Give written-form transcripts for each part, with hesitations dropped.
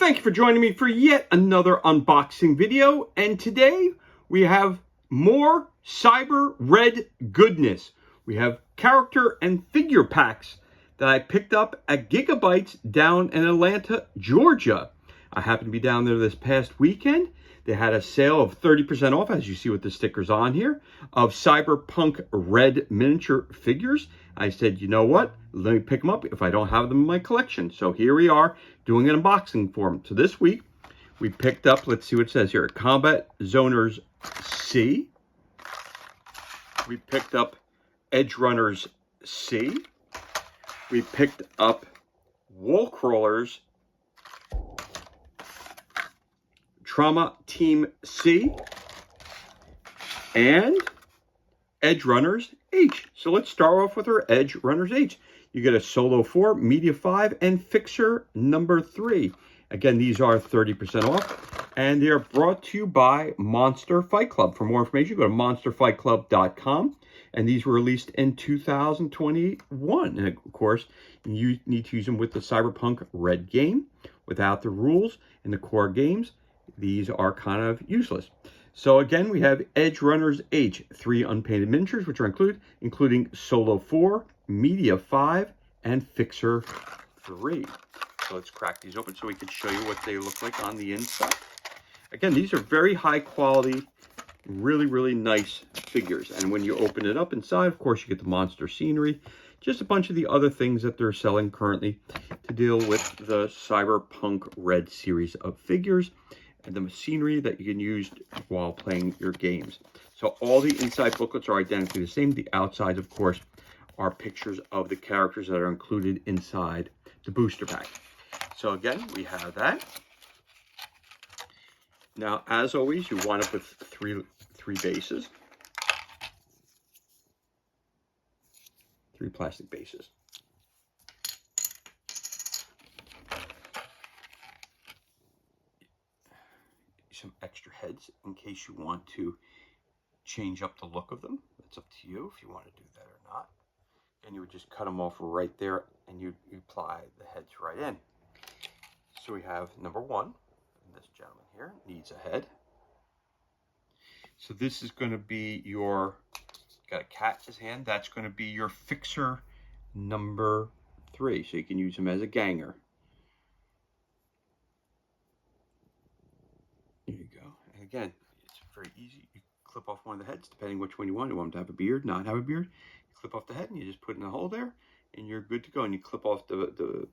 Thank you for joining me for yet another unboxing video, and today we have more Cyber Red goodness. We have character and figure packs that I picked up at Gigabytes down in Atlanta, Georgia. I happened to be down there this past weekend. They had a sale of 30% off, as you see with the stickers on here, of Cyberpunk Red miniature figures. I said, you know what? Let me pick them up if I don't have them in my collection. So here we are doing an unboxing for them. So this week, we picked up, let's see what it says here, Combat Zoners C. We picked up Edge Runners C. We picked up Wall Crawlers Trauma Team C, and Edge Runners H. So let's start off with our Edge Runners H. You get a Solo 4, Media 5, and Fixer number 3. Again, these are 30% off, and they are brought to you by Monster Fight Club. For more information, go to monsterfightclub.com, and these were released in 2021. And of course, you need to use them with the Cyberpunk Red game. Without the rules in the core games, these are kind of useless. So again, we have Edge Runners H, 3 unpainted miniatures, which are including Solo 4, Media 5, and Fixer 3. So let's crack these open so we can show you what they look like on the inside. Again, these are very high quality, really, really nice figures. And when you open it up inside, of course, you get the monster scenery, just a bunch of the other things that they're selling currently to deal with the Cyberpunk Red series of figures, and the machinery that you can use while playing your games. So all the inside booklets are identically the same. The outsides, of course, are pictures of the characters that are included inside the booster pack. So again, we have that. Now, as always, you wind up with three bases. 3 plastic bases. Some extra heads in case you want to change up the look of them. It's up to you if you want to do that or not. And you would just cut them off right there, and you apply the heads right in. So we have number 1. This gentleman here needs a head. So this is going to be your, got a cat in his hand. That's going to be your Fixer number 3. So you can use him as a ganger. There you go. And again, it's very easy. You clip off one of the heads, depending which one you want. You want him to have a beard, not have a beard. You clip off the head, and you just put it in the hole there, and you're good to go. And you clip off the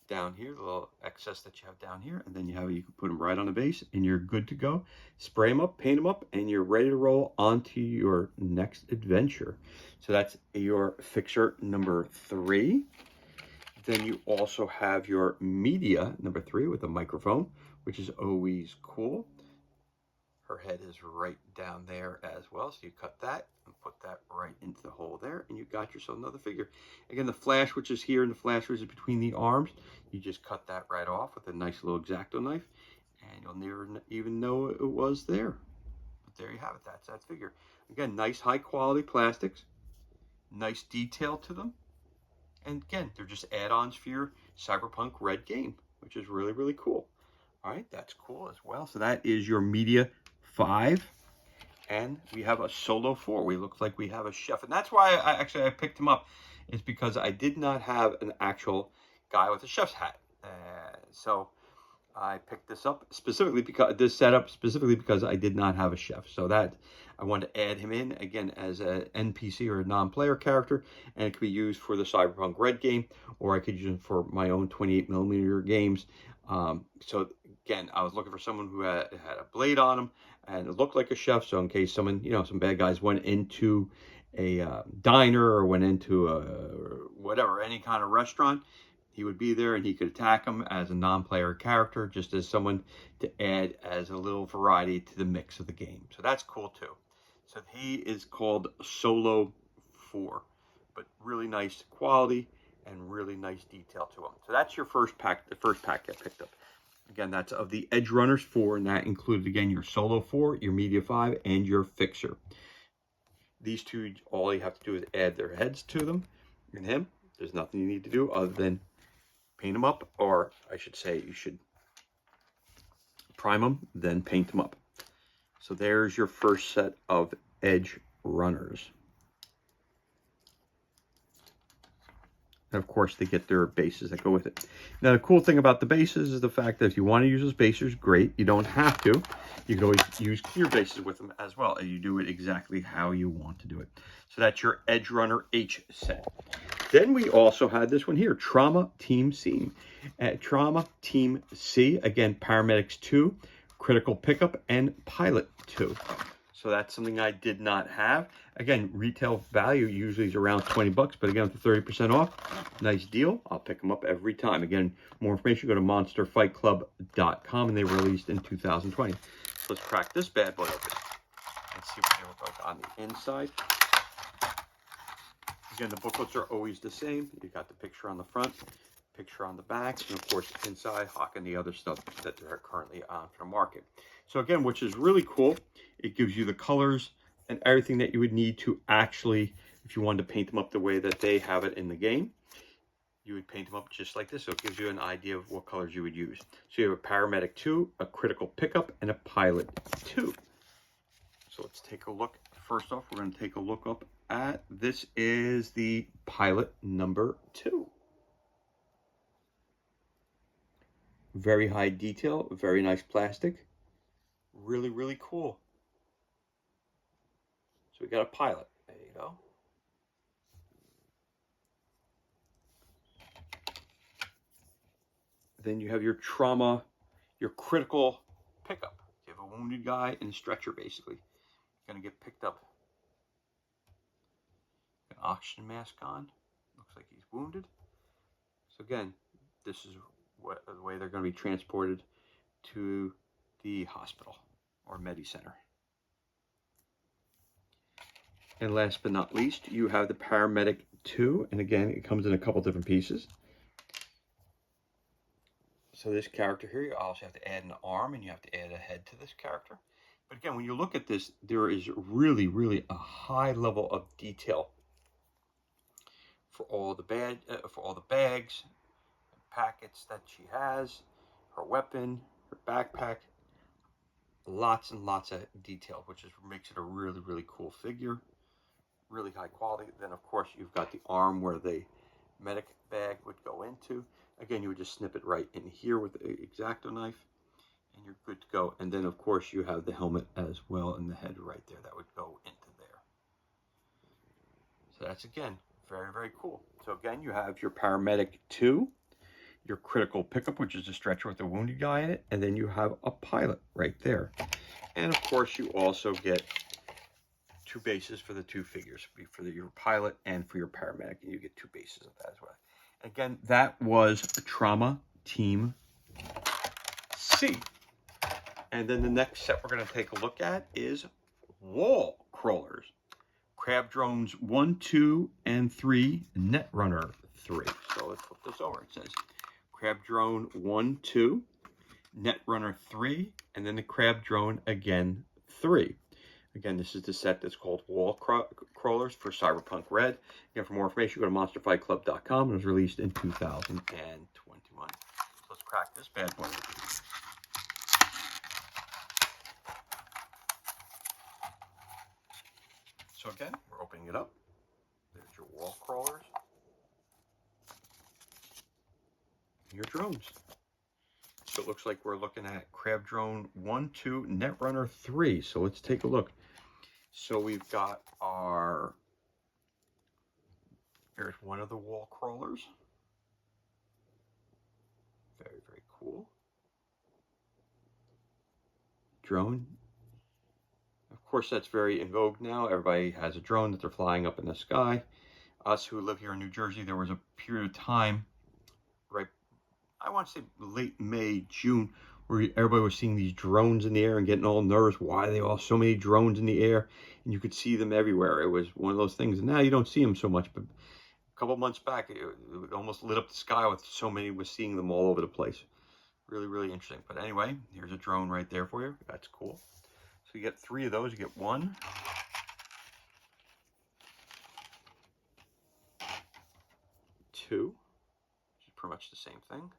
down here, the little excess that you have down here, and then you can put them right on the base, and you're good to go. Spray them up, paint them up, and you're ready to roll onto your next adventure. So that's your Fixer number 3. Then you also have your Media number 3 with a microphone, which is always cool. Her head is right down there as well. So you cut that and put that right into the hole there, and you got yourself another figure. Again, the flash, which is here, and the flash, which is between the arms, you just cut that right off with a nice little X-Acto knife, and you'll never even know it was there. But there you have it. That's that figure. Again, nice high quality plastics, nice detail to them. And again, they're just add-ons for your Cyberpunk Red game, which is really, really cool. All right, that's cool as well. So that is your Media 5, and we have a Solo 4. We look like we have a chef, and that's why I picked him up, is because I did not have an actual guy with a chef's hat. So I picked this up specifically because I did not have a chef. So that I wanted to add him in again as an NPC or a non-player character, and it could be used for the Cyberpunk Red game, or I could use him for my own 28mm games. So again, I was looking for someone who had a blade on him, and it looked like a chef. So in case someone, some bad guys went into a diner or went into any kind of restaurant, he would be there and he could attack them as a non-player character, just as someone to add as a little variety to the mix of the game. So that's cool too. So he is called Solo 4, but really nice quality and really nice detail to him. So that's your first pack, the first pack I picked up. Again, that's of the Edge Runners 4, and that included, again, your Solo 4, your Media 5, and your Fixer. These two, all you have to do is add their heads to them. And him, there's nothing you need to do other than paint them up, or I should say you should prime them, then paint them up. So there's your first set of edge runners. And of course, they get their bases that go with it. Now, the cool thing about the bases is the fact that if you want to use those bases, great. You don't have to. You can always use clear bases with them as well, and you do it exactly how you want to do it. So that's your Edge Runner H set. Then we also had this one here, Trauma Team C. Trauma Team C, again, Paramedics 2, Critical Pickup, and Pilot 2. So that's something I did not have. Again, retail value usually is around 20 bucks, but again, with the 30% off, nice deal. I'll pick them up every time. Again, more information, go to monsterfightclub.com, and they were released in 2020. So let's crack this bad boy open and see what they look like on the inside. Again, the booklets are always the same. You got the picture on the front, picture on the back, and of course inside, Hawk and the other stuff that they're currently on for the market. So again, which is really cool, it gives you the colors and everything that you would need to actually, if you wanted to paint them up the way that they have it in the game, you would paint them up just like this. So it gives you an idea of what colors you would use. So you have a Paramedic 2, a Critical Pickup, and a Pilot 2. So let's take a look. First off, we're going to take a look up at, this is the Pilot number 2. Very high detail, very nice plastic. Really, really cool. So we got a Pilot. There you go. Then you have your trauma, your critical pickup. You have a wounded guy in a stretcher, basically. Going to get picked up. An oxygen mask on. Looks like he's wounded. So again, this is the way they're going to be transported to the hospital or Medi-Center. And last but not least, you have the Paramedic 2. And again, it comes in a couple different pieces. So this character here, you also have to add an arm and you have to add a head to this character. But again, when you look at this, there is really, really a high level of detail for all the bags, packets that she has, her weapon, her backpack. Lots and lots of detail, which makes it a really, really cool figure. Really high quality. Then, of course, you've got the arm where the medic bag would go into. Again, you would just snip it right in here with the X-Acto knife, and you're good to go. And then, of course, you have the helmet as well and the head right there that would go into there. So that's, again, very, very cool. So, again, you have your Paramedic 2, your Critical Pickup, which is a stretcher with a wounded guy in it, and then you have a Pilot right there. And, of course, you also get 2 bases for the 2 figures, for your Pilot and for your Paramedic, and you get 2 bases of that as well. Again, that was Trauma Team C. And then the next set we're going to take a look at is Wall Crawlers. Crab Drones 1, 2, and 3, Netrunner 3. So let's flip this over. It says Crab Drone 1, 2, Netrunner 3, and then the Crab Drone again 3. Again, this is the set that's called Wall Crawlers for Cyberpunk Red. Again, for more information, go to monsterfightclub.com. It was released in 2021. So let's crack this bad boy. So again, we're opening it up. There's your Wall Crawlers. And your drones. So it looks like we're looking at Crab Drone 1, 2, Netrunner 3. So let's take a look. So we've got here's one of the Wall Crawlers. Very, very cool. Drone. Of course, that's very in vogue now. Everybody has a drone that they're flying up in the sky. Us who live here in New Jersey, there was a period of time, right, I want to say late May, June, where everybody was seeing these drones in the air and getting all nervous. Why are there all so many drones in the air? And you could see them everywhere. It was one of those things. And now you don't see them so much. But a couple months back, it almost lit up the sky with so many, was seeing them all over the place. Really, really interesting. But anyway, here's a drone right there for you. That's cool. So you get 3 of those. You get 1, 2, which is pretty much the same thing.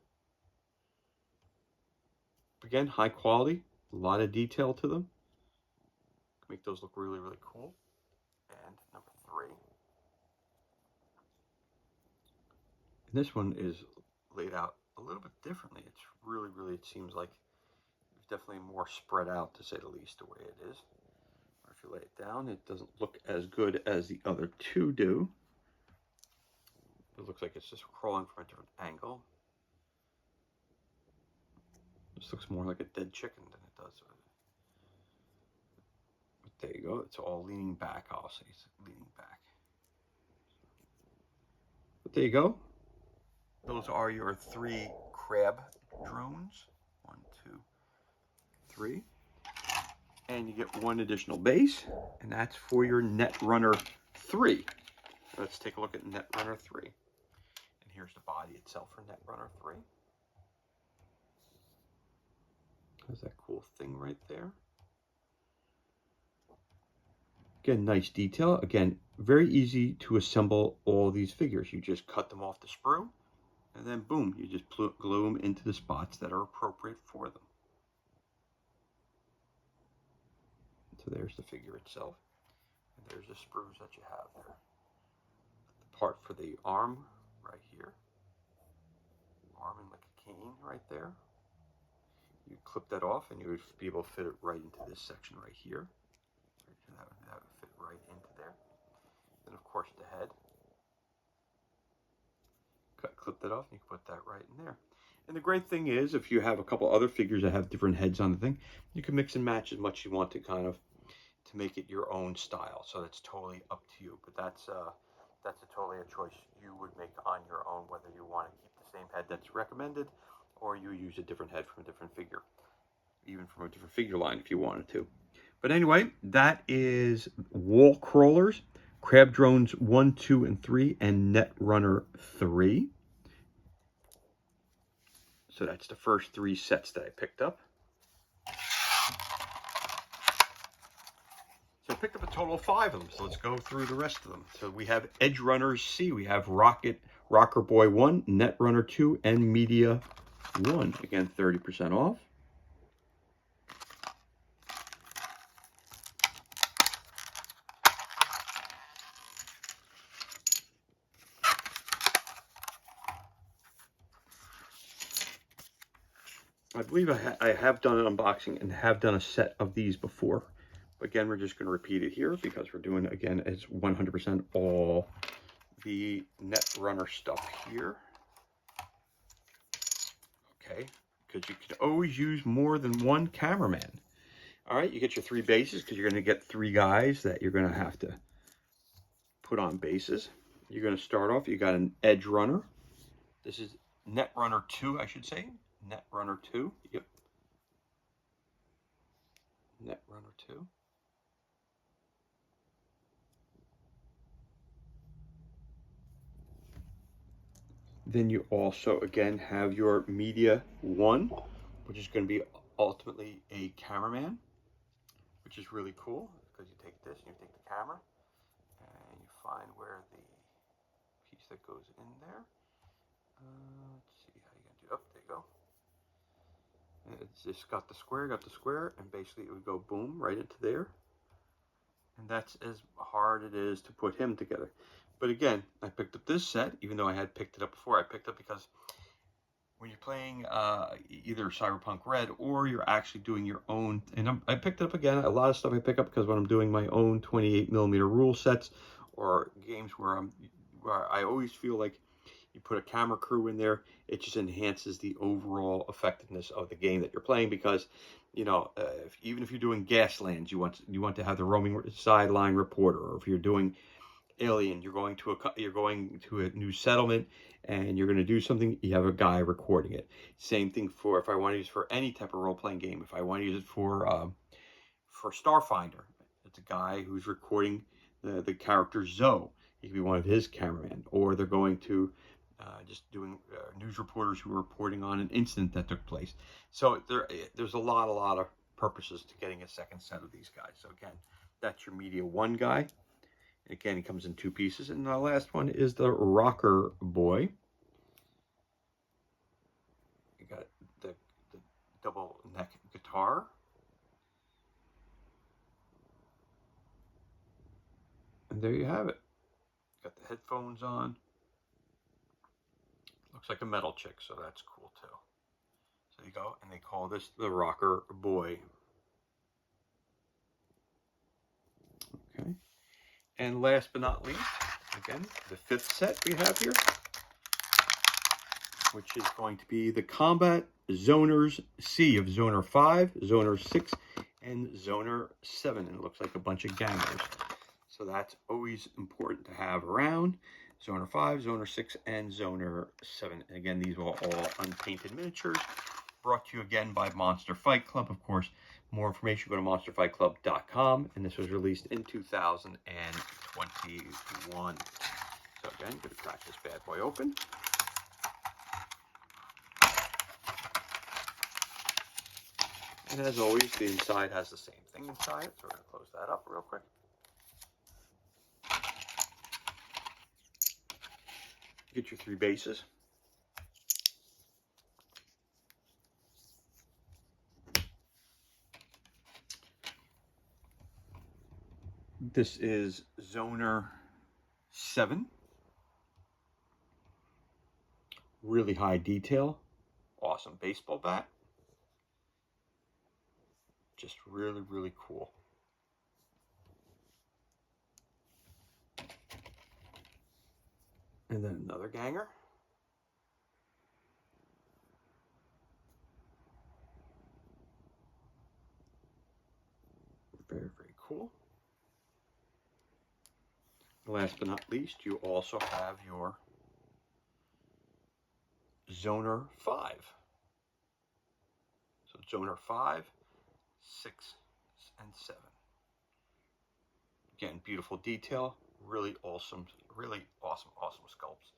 Again, high quality, a lot of detail to them. Make those look really, really cool. And number 3. And this one is laid out a little bit differently. It's really, really, it seems like it's definitely more spread out, to say the least, the way it is. Or if you lay it down, it doesn't look as good as the other 2 do. It looks like it's just crawling from a different angle. This looks more like a dead chicken than it does. But there you go. It's all leaning back. I'll say it's leaning back. But there you go. Those are your 3 crab drones. 1, 2, 3. And you get 1 additional base, and that's for your Netrunner 3. Let's take a look at Netrunner 3. And here's the body itself for Netrunner 3. There's that cool thing right there. Again, nice detail. Again, very easy to assemble all these figures. You just cut them off the sprue, and then boom, you just glue them into the spots that are appropriate for them. So there's the figure itself, and there's the sprues that you have there. The part for the arm right here, arm and like a cane right there. You clip that off, and you would be able to fit it right into this section right here. That would fit right into there. Then of course the head. Clip that off, and you can put that right in there. And the great thing is, if you have a couple other figures that have different heads on the thing, you can mix and match as much as you want to kind of to make it your own style. So that's totally up to you. But that's totally a choice you would make on your own, whether you want to keep the same head that's recommended, or you use a different head from a different figure, even from a different figure line if you wanted to. But anyway, that is Wall Crawlers, Crab Drones 1, 2, and 3, and Netrunner 3. So that's the first 3 sets that I picked up. So I picked up a total of 5 of them. So let's go through the rest of them. So we have Edge Runners C. We have Rocker Boy 1, Netrunner 2, and Media 1. Again, 30% off. I believe I have done an unboxing and have done a set of these before. But again, we're just going to repeat it here because we're doing, again, it's 100% all the Netrunner stuff here. Okay, because you could always use more than 1 cameraman. All right, you get your 3 bases because you're going to get 3 guys that you're going to have to put on bases. You're going to start off, you got an Edge Runner. This is Netrunner 2, I should say. Netrunner 2, yep. Netrunner 2. Then you also, again, have your Media 1, which is going to be ultimately a cameraman, which is really cool because you take this and you take the camera and you find where the piece that goes in there. Let's see how you're going to do. Oh, there you go. It's just got the square, and basically it would go boom right into there. And that's as hard it is to put him together. But again, I picked up this set, even though I had picked it up before. I picked it up because when you're playing either Cyberpunk Red or you're actually doing your own, and I picked it up again, a lot of stuff I pick up because when I'm doing my own 28mm rule sets or games where I always feel like you put a camera crew in there, it just enhances the overall effectiveness of the game that you're playing because, you know, even if you're doing Gaslands, you want to have the roaming sideline reporter, or if you're doing Alien, you're going to a new settlement and you're going to do something, you have a guy recording it. Same thing for if I want to use it for any type of role-playing game. If I want to use it for Starfinder, it's a guy who's recording the character Zoe. He could be one of his cameramen, or they're going to just doing news reporters who are reporting on an incident that took place. So there's a lot of purposes to getting a second set of these guys. So again, that's your Media 1 guy. Again, he comes in 2 pieces. And the last one is the Rocker Boy. You got the double headphones on. Looks like a metal chick, so that's cool too. So you go, and they call this the Rocker Boy. Okay. And last but not least, again, the fifth set we have here, which is going to be the Combat Zoners C of Zoner 5, Zoner 6, and Zoner 7. And it looks like a bunch of gangers. So that's always important to have around. Zoner 5, Zoner 6, and Zoner 7. And again, these are all unpainted miniatures. Brought to you again by Monster Fight Club. Of course, more information, go to monsterfightclub.com. And this was released in 2021. So again, I'm going to crack this bad boy open. And as always, the inside has the same thing inside it. So we're going to close that up real quick. Get your 3 bases. This is Zoner 7. Really high detail. Awesome baseball bat. Just really, really cool. And then another ganger. Very, very cool. Last but not least, you also have your Zoner 5. So Zoner 5, 6, and 7. Again, beautiful detail. Really awesome sculpts.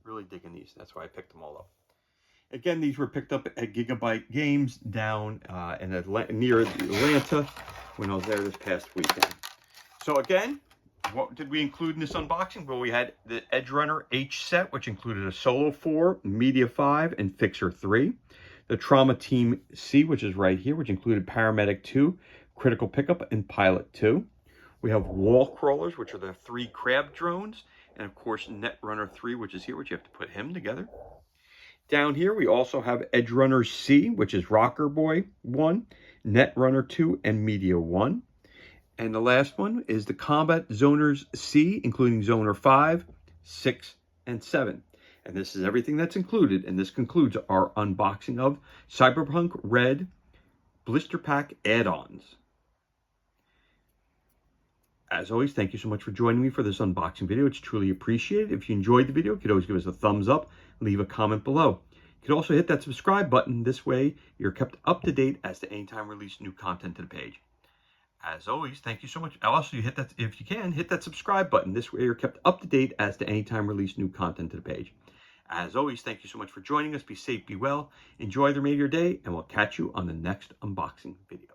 Really digging these. That's why I picked them all up. Again, these were picked up at Gigabyte Games down near Atlanta when I was there this past weekend. So again, what did we include in this unboxing? Well, we had the Edge Runner H set, which included a Solo 4, Media 5, and Fixer 3. The Trauma Team C, which is right here, which included Paramedic 2, Critical Pickup, and Pilot 2. We have Wall Crawlers, which are the 3 crab drones, and of course Netrunner 3, which is here, which you have to put him together. Down here, we also have Edge Runner C, which is Rocker Boy 1, Netrunner 2, and Media 1. And the last one is the Combat Zoners C, including Zoner 5, 6, and 7. And this is everything that's included, and this concludes our unboxing of Cyberpunk Red Blister Pack add-ons. As always, thank you so much for joining me for this unboxing video. It's truly appreciated. If you enjoyed the video, you could always give us a thumbs up, leave a comment below. You could also hit that subscribe button. This way, you're kept up to date as to any time we release new content to the page. As always, thank you so much. Also, you hit that, if you can, hit that subscribe button. This way, you're kept up to date as to any time we release new content to the page. As always, thank you so much for joining us. Be safe, be well, enjoy the remainder of your day, and we'll catch you on the next unboxing video.